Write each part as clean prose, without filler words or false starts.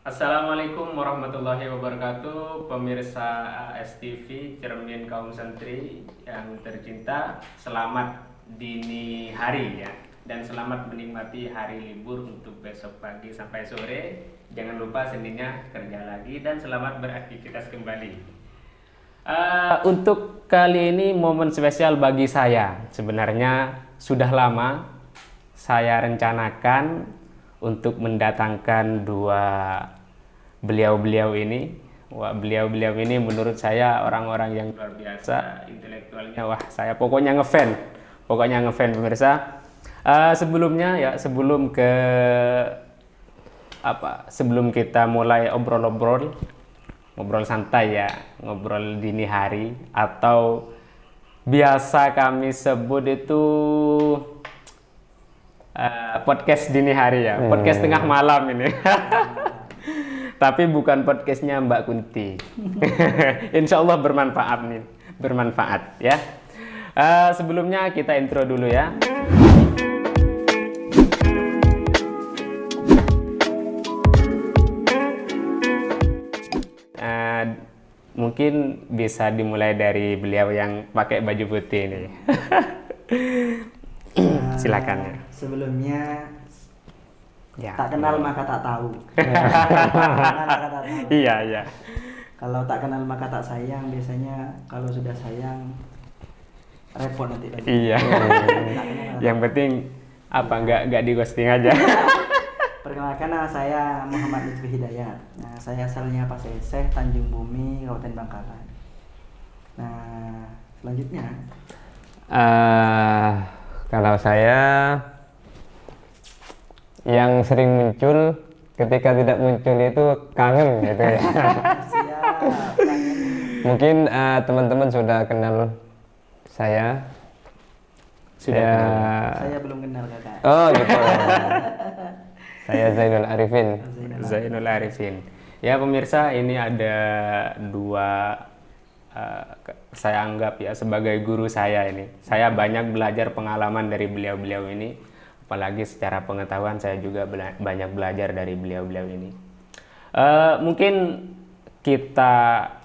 Assalamualaikum warahmatullahi wabarakatuh, pemirsa ASTV Cermin Kaum Santri yang tercinta. Selamat dini hari ya, dan selamat menikmati hari libur untuk besok pagi sampai sore. Jangan lupa Seninnya kerja lagi dan selamat beraktivitas kembali. Untuk kali ini momen spesial bagi saya. Sebenarnya sudah lama saya rencanakan untuk mendatangkan dua beliau-beliau ini. Wah, beliau-beliau ini menurut saya orang-orang yang luar biasa intelektualnya. Wah, saya pokoknya ngefan pemirsa. Sebelumnya ya, sebelum kita mulai ngobrol santai ya, ngobrol dini hari atau biasa kami sebut itu podcast dini hari ya, podcast tengah malam ini. Tapi bukan podcastnya Mbak Kunti. Insya Allah bermanfaat ya. Sebelumnya kita intro dulu ya. Mungkin bisa dimulai dari beliau yang pakai baju putih ini. Silakan ya. Sebelumnya Ya, tak kenal maka tak tahu. Iya. Kalau tak kenal maka tak sayang. Biasanya kalau sudah sayang repot nanti. Iya. Yang penting nggak di ghosting aja. Perkenalkan, nama saya Muhammad Lutfi Hidayat. Nah, saya asalnya Paseseh, Tanjung Bumi, Kabupaten Bangkalan. Nah, selanjutnya kalau saya yang sering muncul, ketika tidak muncul itu kangen gitu ya. siap. Mungkin teman-teman sudah kenal saya. Sudah. Saya belum kenal kakak. Oh gitu. Saya Zainul Arifin. Zainul Arifin. Ya pemirsa, ini ada dua saya anggap ya sebagai guru saya ini. Saya banyak belajar pengalaman dari beliau-beliau ini. Apalagi secara pengetahuan saya juga banyak belajar dari beliau-beliau ini. Mungkin kita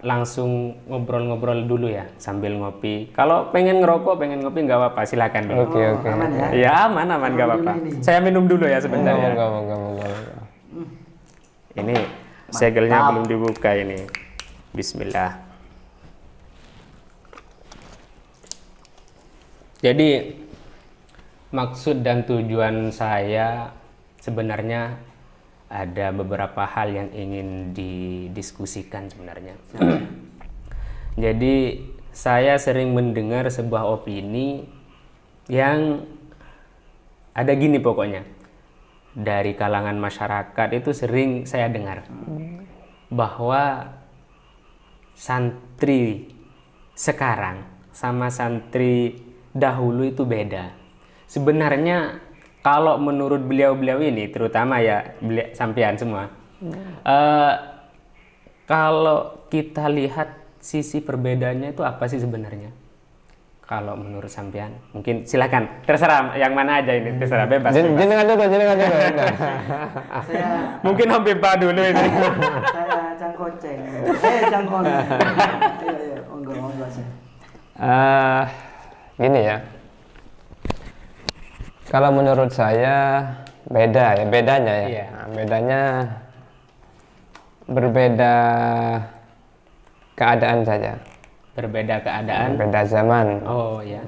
langsung ngobrol-ngobrol dulu ya sambil ngopi. Kalau pengen ngerokok, pengen ngopi nggak apa-apa, silakan dulu. Oke. Aman ya? Ya aman nggak apa-apa. Saya minum dulu ya sebentar ya. Enggak. Ini segelnya belum dibuka ini. Bismillah. Jadi maksud dan tujuan saya sebenarnya ada beberapa hal yang ingin didiskusikan sebenarnya. Jadi saya sering mendengar sebuah opini yang ada gini pokoknya. Dari kalangan masyarakat itu sering saya dengar bahwa santri sekarang sama santri dahulu itu beda. Sebenarnya kalau menurut beliau-beliau ini, terutama ya sampean semua, kalau kita lihat sisi perbedaannya itu apa sih sebenarnya? Kalau menurut sampean, mungkin silakan, terserah yang mana aja ini, terserah bebas. Jenengan dulu. Saya Mungkin Om Pipa dulu ini. saya cangkoceng. Cangkon. Iya, monggo saya. Gini ya. Kalau menurut saya bedanya ya. Iya. Nah, bedanya berbeda keadaan saja. Berbeda keadaan. Berbeda zaman. Oh ya,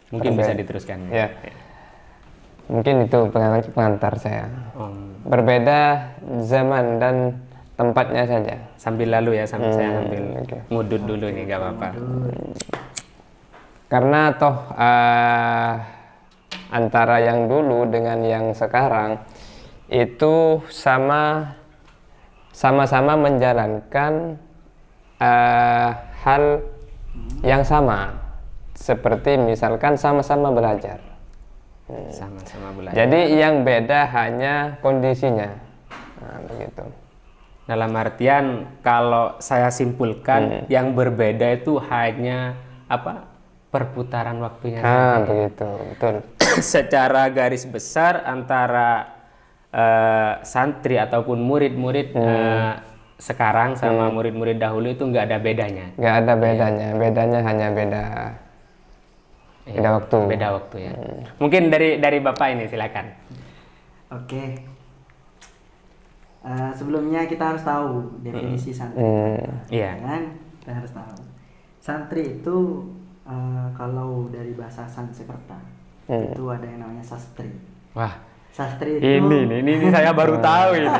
mungkin bisa diteruskan. Ya. Mungkin itu pengantar saya. Berbeda zaman dan tempatnya saja. Sambil lalu ya, sambil saya ambil oke. ngudut dulu nih, gak apa-apa. Karena toh antara yang dulu dengan yang sekarang itu sama-sama menjalankan hal yang sama, seperti misalkan sama-sama belajar. Sama-sama belajar. Jadi yang beda hanya kondisinya. Nah, begitu. Dalam artian kalau saya simpulkan yang berbeda itu hanya perputaran waktunya Nah, saja. begitu, betul. Secara garis besar antara santri ataupun murid-murid sekarang sama murid-murid dahulu itu nggak ada bedanya. Nggak ada bedanya, bedanya hanya beda waktu. Beda waktu ya. Mungkin dari Bapak ini silakan. Oke. Sebelumnya kita harus tahu definisi santri. Iya. Kan? Kita harus tahu. Santri itu kalau dari bahasa Sanskerta itu ada yang namanya sastri. Wah, Sastri itu ini saya baru tahu ini.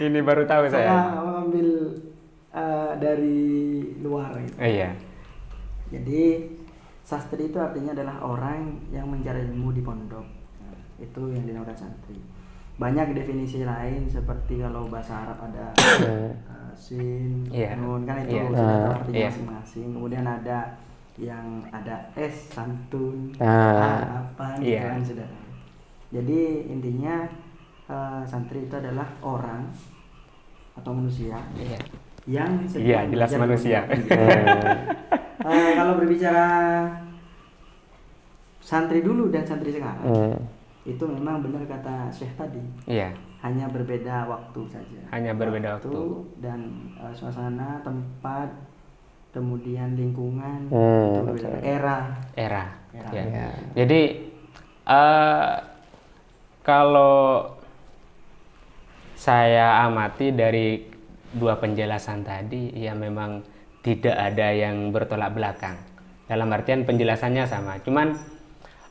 Ini baru tahu saya. Saya mengambil dari luar gitu. Iya. Jadi sastri itu artinya adalah orang yang mencari ilmu di pondok. Nah, itu yang dinamakan santri. Banyak definisi lain seperti kalau bahasa Arab ada sin, nun, kan itu artinya masing-masing. Kemudian ada yang ada es, santun, apa gitu kan sudah. Jadi intinya santri itu adalah orang atau manusia yang sedang jelas belajar manusia. Kalau berbicara santri dulu dan santri sekarang, itu memang benar kata Syekh tadi. Iya. Hanya berbeda waktu saja. Hanya berbeda waktu dan suasana, tempat, kemudian lingkungan, itu berbeda. Era. Ya. Jadi kalau saya amati dari dua penjelasan tadi, ya memang tidak ada yang bertolak belakang. Dalam artian penjelasannya sama. Cuman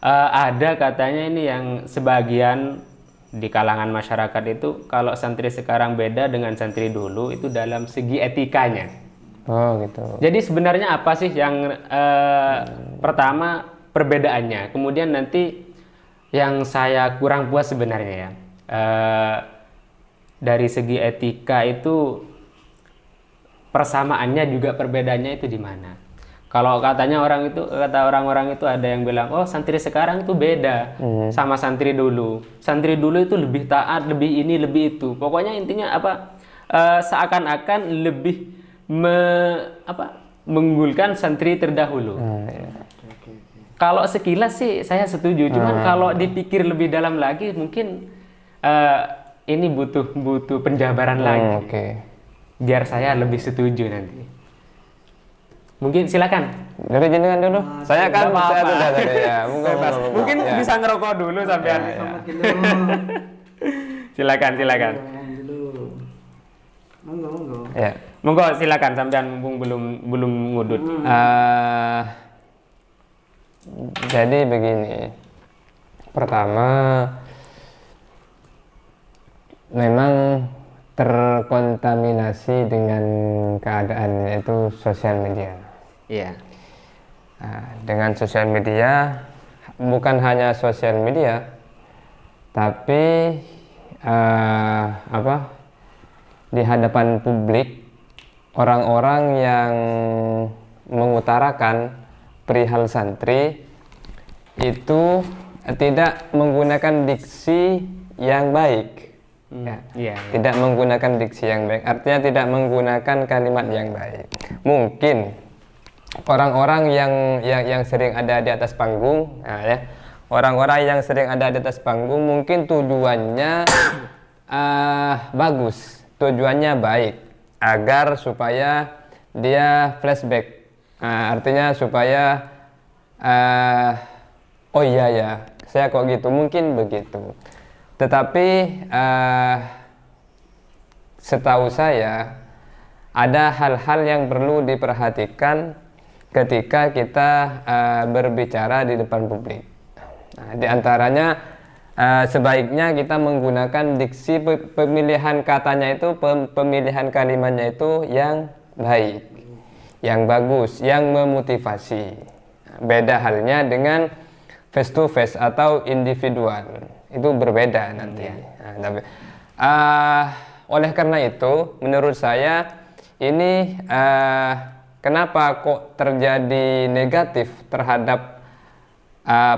ada katanya ini yang sebagian di kalangan masyarakat itu kalau santri sekarang beda dengan santri dulu itu dalam segi etikanya. Oh gitu. Jadi sebenarnya apa sih yang pertama perbedaannya, kemudian nanti yang saya kurang puas sebenarnya ya dari segi etika itu persamaannya juga perbedaannya itu di mana? Kalau katanya kata orang-orang itu ada yang bilang, oh santri sekarang itu beda sama santri dulu. Santri dulu itu lebih taat, lebih ini, lebih itu. Pokoknya intinya apa? Seakan-akan lebih mengunggulkan santri terdahulu. Kalau sekilas sih saya setuju. Cuman kalau dipikir lebih dalam lagi, mungkin ini butuh penjabaran lagi. Biar saya lebih setuju nanti. Mungkin silakan. Dari jenengan dulu. Saya kan saya sudah tadi ya. Mungkin bisa ngerokok dulu sampean. Silakan. Monggo. Ya. Monggo silakan sampean mumpung belum ngudut. Jadi begini. Pertama memang terkontaminasi dengan keadaan itu sosial media. Iya. Dengan sosial media, bukan hanya sosial media, tapi di hadapan publik orang-orang yang mengutarakan perihal santri itu tidak menggunakan diksi yang baik. Tidak menggunakan diksi yang baik, artinya tidak menggunakan kalimat yang baik. Mungkin orang-orang yang sering ada di atas panggung, orang-orang yang sering ada di atas panggung mungkin tujuannya bagus, tujuannya baik, agar supaya dia flashback, artinya supaya oh iya ya, saya kok gitu, mungkin begitu. Tetapi setahu saya ada hal-hal yang perlu diperhatikan ketika kita berbicara di depan publik. Di antaranya sebaiknya kita menggunakan diksi pemilihan katanya itu, pemilihan kalimatnya itu yang baik, yang bagus, yang memotivasi. Beda halnya dengan face to face atau individual. Itu berbeda nanti. Oleh karena itu, menurut saya ini kenapa kok terjadi negatif terhadap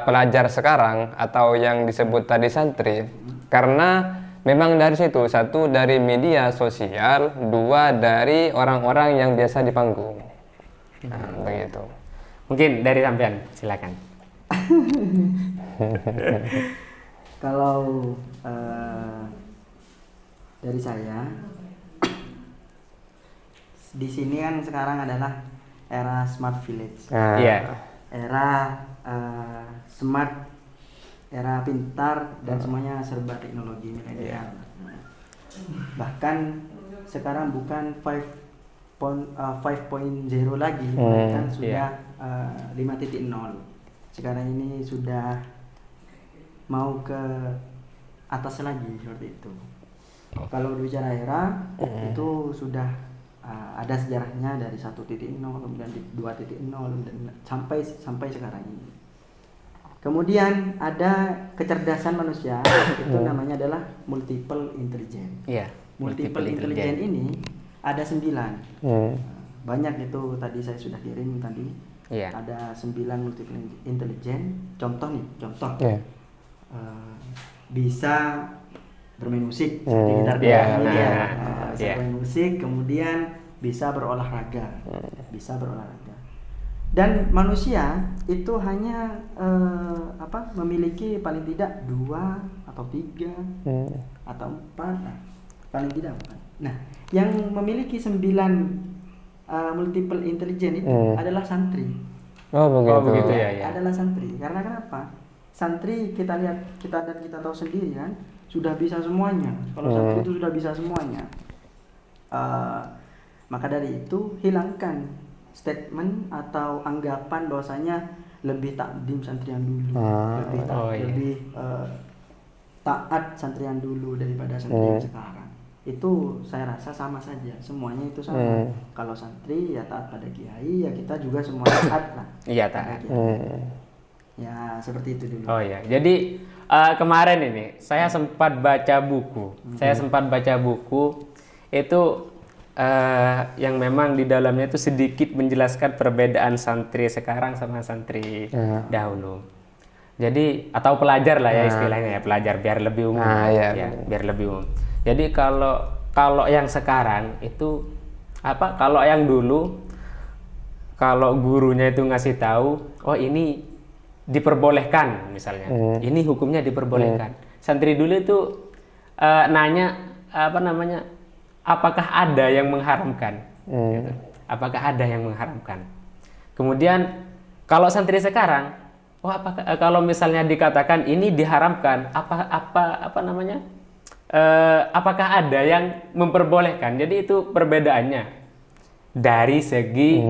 pelajar sekarang atau yang disebut tadi santri? Karena memang dari situ, satu dari media sosial, dua dari orang-orang yang biasa di panggung. Begitu. Mungkin dari sampean, silakan. Kalau dari saya, di sini kan sekarang adalah era smart village, Iya. era smart, era pintar dan semuanya serba teknologi milenial. Bahkan sekarang bukan 5.0 lagi, bahkan sudah 5.0. Sekarang ini sudah mau ke atas lagi seperti itu. Kalau bicara era itu sudah ada sejarahnya dari 1.0 kemudian 2.0 dan sampai sekarang ini. Kemudian ada kecerdasan manusia itu namanya adalah multiple intelligence. Iya. Multiple intelligence ini ada 9. Banyak itu tadi saya sudah kirim tadi. Iya. Ada 9 multiple intelligence. Contoh nih, bisa bermain musik seperti gitar Iya, ini ya. Bisa iya. bermain musik, kemudian bisa berolahraga. Dan manusia itu hanya memiliki paling tidak 2 atau 3 atau 4, paling tidak 4. Nah, yang memiliki 9 multiple intelligence itu adalah santri. Oh begitu. Ya. Adalah santri. Karena kenapa? Santri kita tahu sendiri kan, sudah bisa semuanya. Kalau santri itu sudah bisa semuanya. Maka dari itu hilangkan statement atau anggapan bahwasanya lebih takdim santri yang dulu, lebih taat santri yang dulu daripada santri yang sekarang. Itu saya rasa sama saja, semuanya itu sama. Kalau santri ya taat pada kiai, ya kita juga semua taat lah. Iya, taat. Ya seperti itu dulu. Oh ya, jadi kemarin ini saya sempat baca buku. Itu yang memang di dalamnya itu sedikit menjelaskan perbedaan santri sekarang sama santri dahulu. Jadi atau pelajar lah ya istilahnya ya, pelajar biar lebih umum. Biar lebih umum. Jadi kalau yang sekarang itu kalau yang dulu kalau gurunya itu ngasih tahu, oh ini diperbolehkan misalnya. Ini hukumnya diperbolehkan. Santri dulu itu nanya apakah ada yang mengharamkan? Gitu. Apakah ada yang mengharamkan? Kemudian kalau santri sekarang, kalau misalnya dikatakan ini diharamkan, apakah ada yang memperbolehkan? Jadi itu perbedaannya dari segi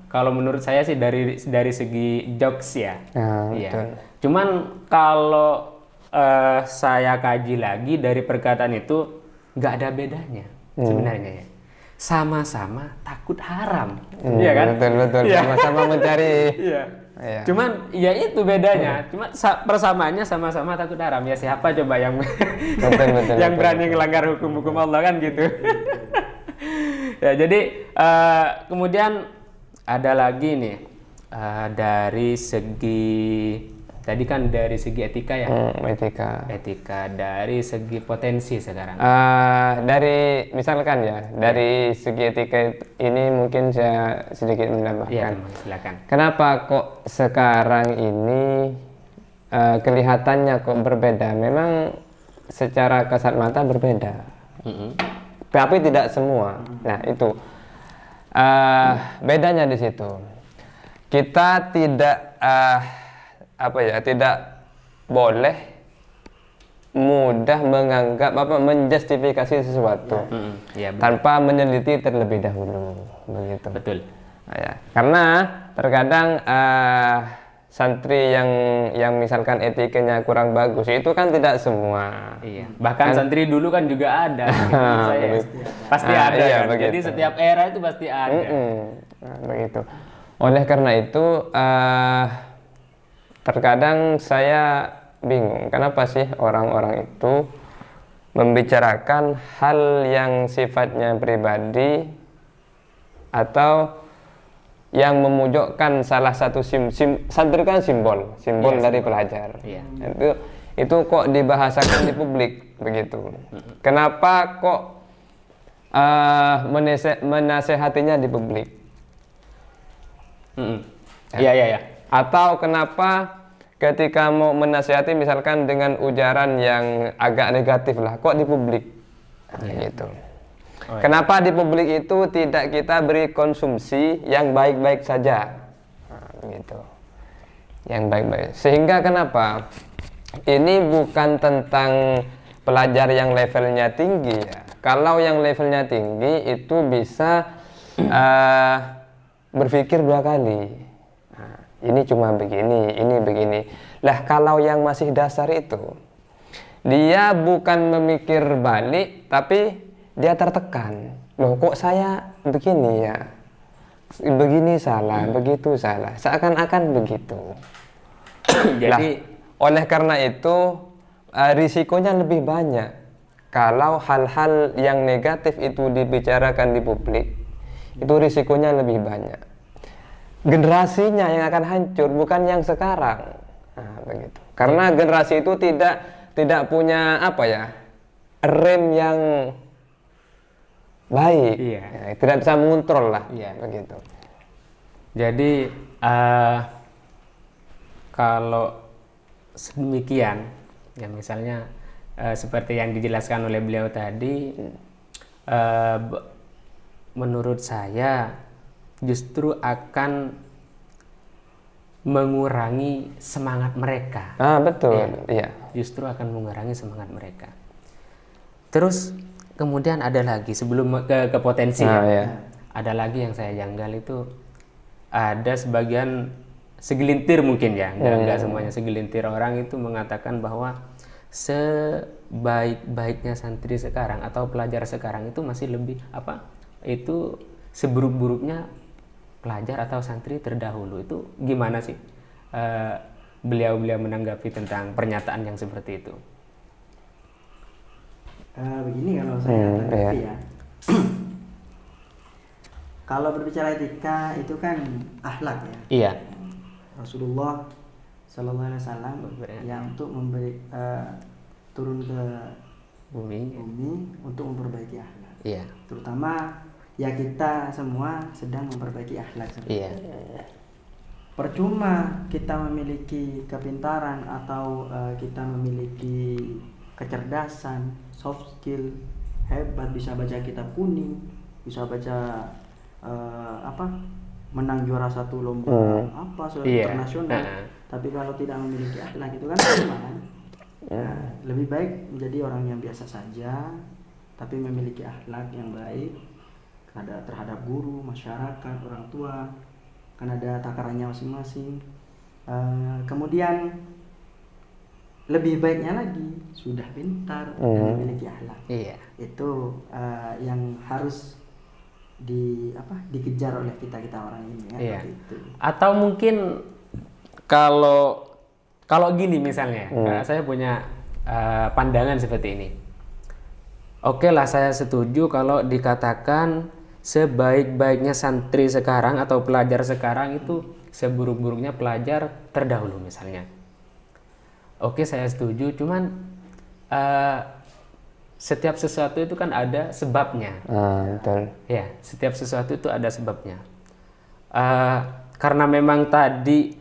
kalau menurut saya sih dari segi jokes ya. Iya. Cuman kalau saya kaji lagi dari perkataan itu nggak ada bedanya sebenarnya ya. Sama-sama takut haram. Iya kan? Betul. Sama-sama mencari. Iya. Cuman ya itu bedanya. Cuma persamaannya sama-sama takut haram. Ya siapa coba yang yang berani melanggar hukum Allah kan gitu. Ya jadi kemudian ada lagi nih dari segi tadi kan dari segi etika ya. Etika dari segi potensi sekarang. Dari misalkan ya dari segi etika ini mungkin saya sedikit menambahkan. Iya, silakan. Kenapa kok sekarang ini kelihatannya kok berbeda? Memang secara kasat mata berbeda. Tapi tidak semua. Nah itu bedanya di situ. Kita tidak tidak boleh mudah menganggap menjustifikasi sesuatu tanpa meneliti terlebih dahulu, begitu. Betul. Karena terkadang santri yang misalkan etikanya kurang bagus itu kan tidak semua. Iya. Bahkan santri dulu kan juga ada. Pasti ada. Kan? Jadi setiap era itu pasti ada. Begitu. Oleh karena itu terkadang saya bingung kenapa sih orang-orang itu membicarakan hal yang sifatnya pribadi atau yang memojokkan salah satu santri kan simbol dari pelajar. Itu kok dibahasakan di publik begitu. Kenapa kok menasehatinya di publik? Iya. Atau kenapa ketika mau menasehati misalkan dengan ujaran yang agak negatif lah, kok di publik? Gitu. Oh, iya. Kenapa di publik itu tidak kita beri konsumsi yang baik-baik saja, gitu, yang baik-baik. Sehingga kenapa? Ini bukan tentang pelajar yang levelnya tinggi ya. Kalau yang levelnya tinggi itu bisa berpikir dua kali. Nah, ini cuma begini, ini begini. Lah kalau yang masih dasar itu, dia bukan memikir balik, tapi dia tertekan. Loh kok saya begini ya? Begini salah, begitu salah. Seakan-akan begitu. Jadi Oleh karena itu risikonya lebih banyak kalau hal-hal yang negatif itu dibicarakan di publik. Itu risikonya lebih banyak. Generasinya yang akan hancur, bukan yang sekarang. Nah, begitu. Karena generasi itu tidak punya apa ya, rem yang baik. Iya. Ya, tidak bisa mengontrol lah. Iya. Begitu. Jadi kalau sedemikian, ya misalnya seperti yang dijelaskan oleh beliau tadi, menurut saya justru akan mengurangi semangat mereka. Betul. Iya. Iya. Justru akan mengurangi semangat mereka. Terus kemudian ada lagi sebelum ke potensi ya. Iya. Ada lagi yang saya janggal itu, ada sebagian segelintir mungkin ya, enggak semuanya, segelintir orang itu mengatakan bahwa sebaik-baiknya santri sekarang atau pelajar sekarang itu masih lebih itu seburuk-buruknya pelajar atau santri terdahulu. Itu gimana sih beliau-beliau menanggapi tentang pernyataan yang seperti itu? Begini kalau saya tanggapi ya. Kalau berbicara etika itu kan akhlak ya. Iya. Rasulullah Sallallahu Alaihi Wasallam yang untuk memberi turun ke Bumi. untuk memperbaiki akhlak. Iya. Terutama ya kita semua sedang memperbaiki akhlak sebenarnya. Iya. Percuma kita memiliki kepintaran atau kita memiliki kecerdasan, soft skill hebat, bisa baca kitab kuning, bisa baca menang juara satu lomba internasional. Tapi kalau tidak memiliki akhlak itu kan sama kan. Lebih baik menjadi orang yang biasa saja, tapi memiliki akhlak yang baik terhadap guru, masyarakat, orang tua, kan ada takarannya masing-masing. Kemudian lebih baiknya lagi sudah pintar dan memiliki akhlak. Iya. Itu yang harus dikejar oleh kita orang ini ya. Iya. Gitu. Atau mungkin kalau gini misalnya, saya punya pandangan seperti ini. Oke lah, saya setuju kalau dikatakan sebaik-baiknya santri sekarang atau pelajar sekarang itu seburuk-buruknya pelajar terdahulu misalnya. Oke, saya setuju, cuman setiap sesuatu itu kan ada sebabnya. Betul. Ya, setiap sesuatu itu ada sebabnya. Karena memang tadi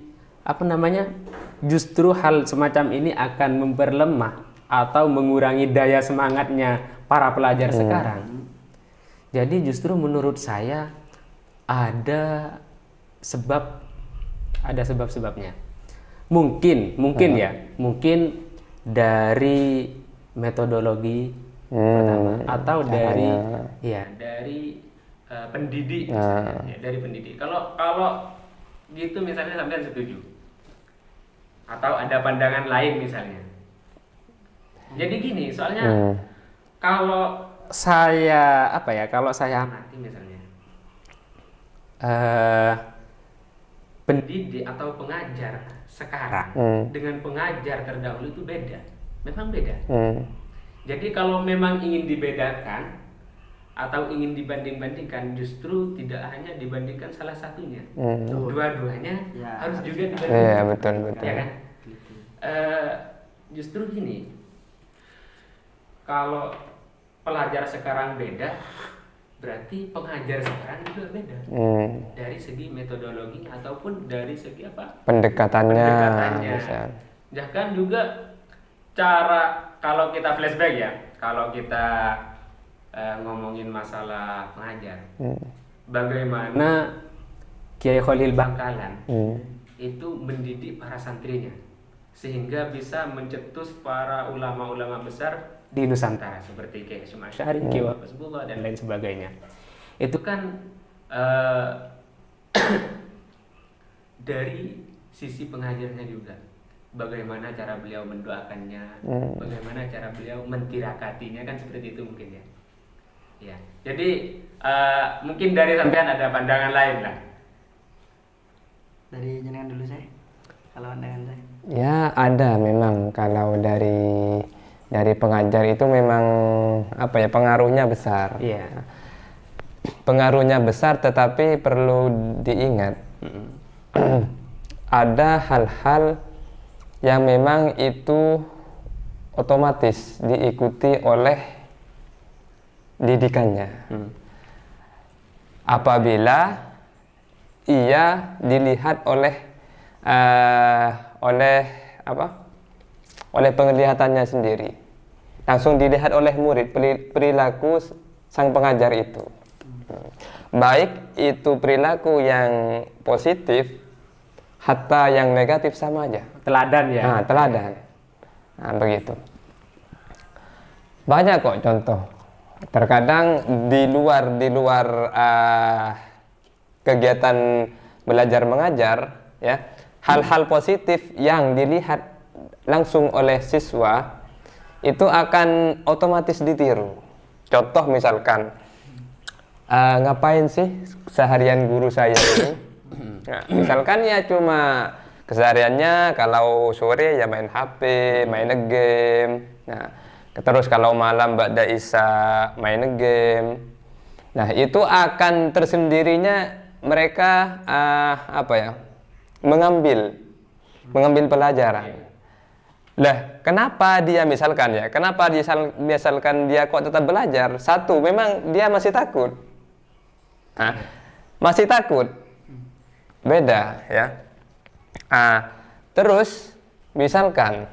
justru hal semacam ini akan memperlemah atau mengurangi daya semangatnya para pelajar sekarang. Jadi justru menurut saya ada sebab-sebabnya. Mungkin dari metodologi pertama atau dari pendidik misalnya, dari pendidik. Kalau gitu misalnya sampean setuju atau ada pandangan lain misalnya. Jadi gini, soalnya kalau saya amati misalnya pendidik atau pengajar sekarang dengan pengajar terdahulu itu beda, memang beda. Jadi kalau memang ingin dibedakan atau ingin dibanding-bandingkan, justru tidak hanya dibandingkan salah satunya, dua-duanya harus juga dibandingkan. Iya, betul. Ya kan? Justru gini, kalau pelajar sekarang beda, berarti pengajar sekarang juga beda. Dari segi metodologi ataupun dari segi pendekatannya. Bahkan juga cara, kalau kita flashback ya, kalau kita ngomongin masalah pengajar. Bagaimana Kiai Khalil Bangkalan itu mendidik para santrinya sehingga bisa mencetus para ulama-ulama besar di Nusantara seperti Kiai Hasyim Asy'ari, Kiai Wahab Hasbullah dan lain sebagainya. Itu kan dari sisi pengajarnya juga. Bagaimana cara beliau mendoakannya, bagaimana cara beliau mentirakatinya, kan seperti itu mungkin ya. Ya, jadi mungkin dari sampean ada pandangan lain lah. Dari jenengan dulu saya. Kalau pandangan saya. Ya ada memang kalau dari pengajar itu memang apa ya, pengaruhnya besar. Iya. Pengaruhnya besar, tetapi perlu diingat ada hal-hal yang memang itu otomatis diikuti oleh didikannya. Apabila ia dilihat oleh penglihatannya sendiri, langsung dilihat oleh murid perilaku sang pengajar itu, baik itu perilaku yang positif hatta yang negatif sama aja. Teladan ya. Nah, teladan. Nah, begitu. Banyak kok contoh. Terkadang di luar kegiatan belajar mengajar, ya, hal-hal positif yang dilihat langsung oleh siswa itu akan otomatis ditiru. Contoh misalkan, ngapain sih seharian guru saya ini? Nah, misalkan ya cuma kesehariannya kalau sore ya main HP, main game. Nah, terus kalau malam ba'da isya main game. Nah, itu akan tersendirinya mereka mengambil pelajaran. Lah, kenapa dia misalkan dia kok tetap belajar? Satu, memang dia masih takut. Nah, masih takut. Beda ya. Terus misalkan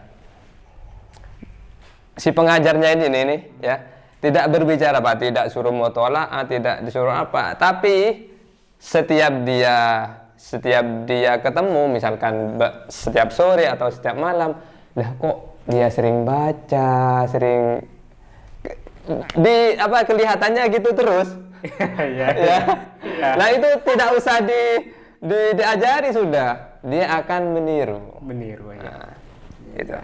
si pengajarnya ini ya tidak berbicara Pak, tidak suruh mutola'ah, tidak disuruh apa, tapi setiap dia ketemu misalkan setiap sore atau setiap malam, lah kok dia sering baca, sering kelihatannya gitu terus. Ya. Nah, itu tidak usah diajari, sudah dia akan meniru ya. Nah, gitu.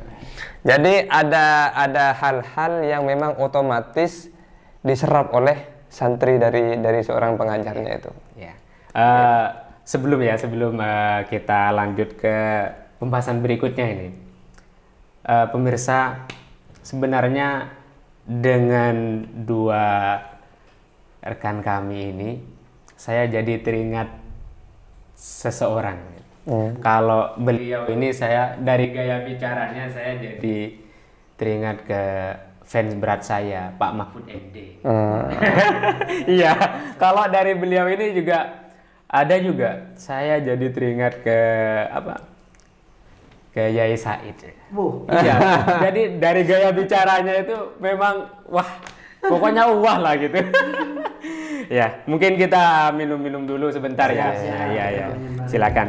Jadi ada hal-hal yang memang otomatis diserap oleh santri dari seorang pengajarnya itu. Ya. Sebelum kita lanjut ke pembahasan berikutnya ini, pemirsa, sebenarnya dengan dua rekan kami ini saya jadi teringat seseorang. Kalau beliau ini, saya dari gaya bicaranya saya jadi teringat ke fans berat saya, Pak Mahfud MD. Iya, kalau dari beliau ini juga ada juga saya jadi teringat ke Yai Said. Iya, jadi dari gaya bicaranya itu memang wah, pokoknya wah lah gitu. Ya, mungkin kita minum-minum dulu sebentar ya. Iya. Silakan.